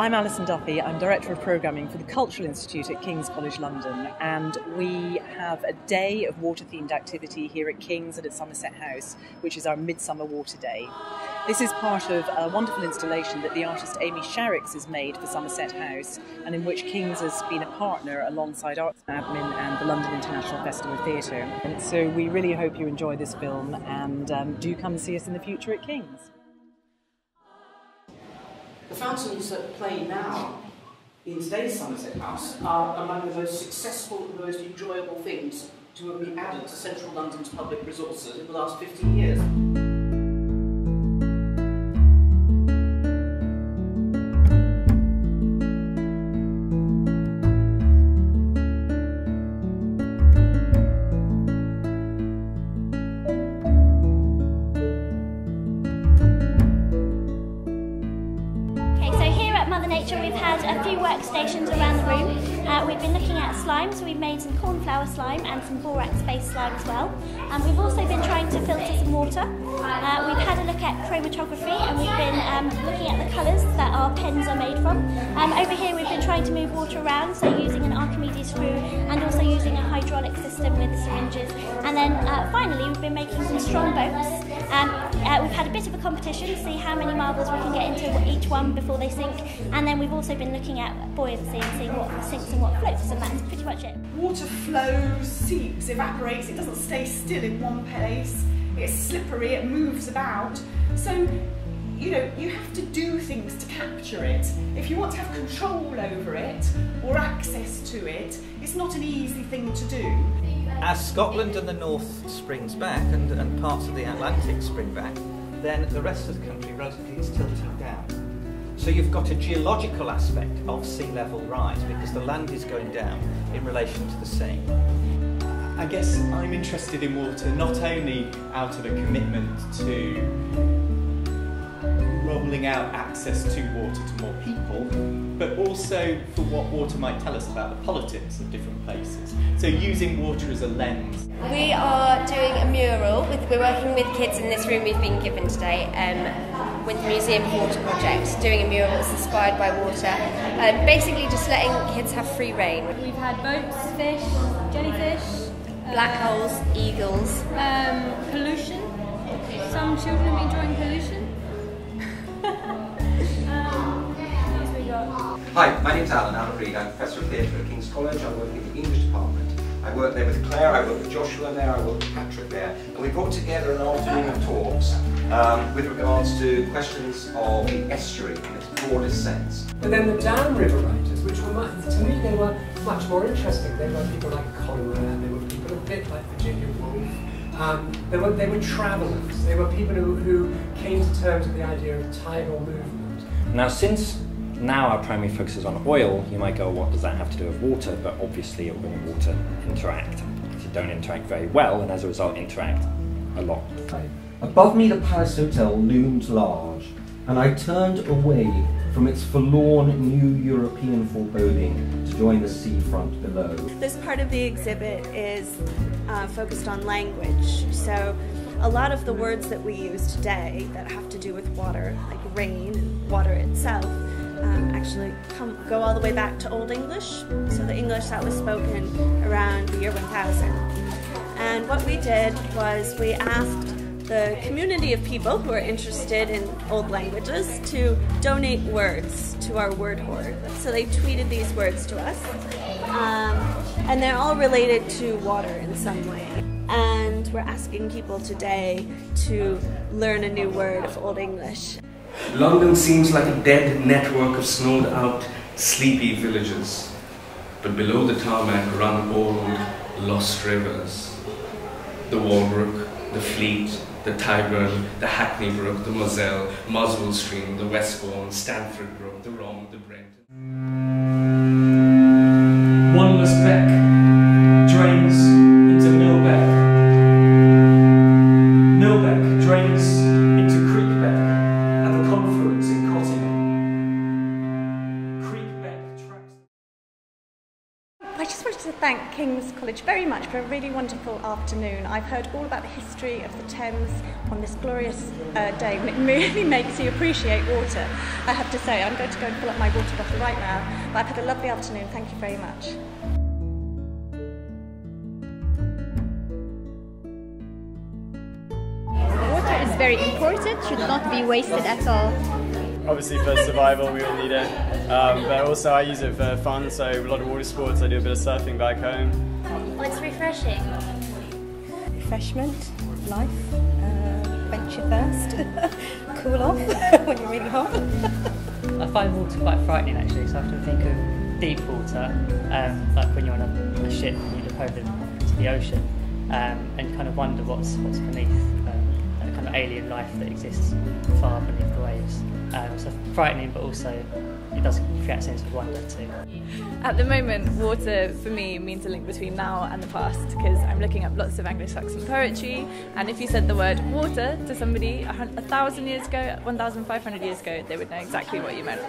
I'm Alison Duffy. I'm Director of Programming for the Cultural Institute at King's College London, and we have a day of water-themed activity here at King's and at Somerset House, which is our Midsummer Water Day. This is part of a wonderful installation that the artist Sharrocks has made for Somerset House, and in which King's has been a partner alongside Artsadmin and the London International Festival Theatre. And so we really hope you enjoy this film, and do come and see us in the future at King's. The fountains that play now in today's Somerset House are among the most successful and the most enjoyable things to have been added to central London's public resources in the last 50 years. We've had a few workstations around the room. We've been looking at slime, so we've made some cornflower slime and some borax-based slime as well. And we've also been trying to filter some water. We've had a look at chromatography, and we've been looking at the colours that our pens are made from. Over here we've been trying to move water around, so using an Archimedes screw and also using a hydraulic system with syringes. And then finally we've been making some strong boats. We've had a bit of a competition to see how many marbles we can get into each one before they sink. And then we've also been looking at buoyancy and seeing what sinks and what floats, and that's pretty much it. Water flows, seeps, evaporates, it doesn't stay still in one place, it's slippery, it moves about. So, you know, you have to do things to capture it. If you want to have control over it, or access to it, it's not an easy thing to do. As Scotland and the North springs back, and parts of the Atlantic spring back, then the rest of the country relatively is tilting down. So you've got a geological aspect of sea level rise because the land is going down in relation to the sea. I guess I'm interested in water not only out of a commitment to rolling out access to water to more people, but also for what water might tell us about the politics of different places. So using water as a lens. We are doing a mural. We're working with kids in this room we've been given today with the Museum of Water project, doing a mural that's inspired by water. Basically just letting kids have free reign. We've had boats, fish, jellyfish, black holes, eagles. Pollution. Some children enjoying pollution. Hi, my name's Alan Reid. I'm Professor of Theatre at King's College. I work in the English department. I work there with Claire, I work with Joshua there, I work with Patrick there, and we brought together an afternoon of talks with regards to questions of the estuary in its broadest sense. And then the downriver writers, which were, to me, they were much more interesting. They were people like Conrad, they were people a bit like Virginia Woolf. They were travellers. They were people who came to terms with the idea of tidal movement. Now, since now our primary focus is on oil, you might go, what does that have to do with water? But obviously oil and water interact. They don't interact very well, and as a result interact a lot. Above me the Palace Hotel loomed large, and I turned away from its forlorn new European foreboding to join the seafront below. This part of the exhibit is focused on language. So a lot of the words that we use today that have to do with water, like rain and water itself, actually go all the way back to Old English, so the English that was spoken around the year 1000. And what we did was we asked the community of people who are interested in old languages to donate words to our word hoard. So they tweeted these words to us, and they're all related to water in some way. And we're asking people today to learn a new word of Old English. London seems like a dead network of snowed out, sleepy villages. But below the tarmac run old, lost rivers. The Walbrook, the Fleet, the Tyburn, the Hackney Brook, the Moselle, Muswell Stream, the Westbourne, Stamford Brook, the Rom, the Brent. Wanless Beck drains into Millbeck. Millbeck drains into Creekbeck at the confluence in Cottingham. Creekbeck tracks. I just wanted to to thank King's College very much for a really wonderful afternoon. I've heard all about the history of the Thames on this glorious day, and it really makes you appreciate water. I have to say, I'm going to go and fill up my water bottle right now, but I've had a lovely afternoon. Thank you very much. Water is very important, should not be wasted at all. Obviously for survival we all need it, but also I use it for fun, so a lot of water sports, I do a bit of surfing back home. Well, it's refreshing. Refreshment, life, quench your thirst, cool off when you're really hot. I find water quite frightening actually, so I often think of deep water, like when you're on a ship and you look over into the ocean and kind of wonder what's beneath that kind of alien life that exists far beneath the waves. So frightening, but also it does create a sense of wonder too. At the moment, water for me means a link between now and the past, because I'm looking up lots of Anglo-Saxon poetry, and if you said the word water to somebody 1,000 years ago, 1,500 years ago, they would know exactly what you meant.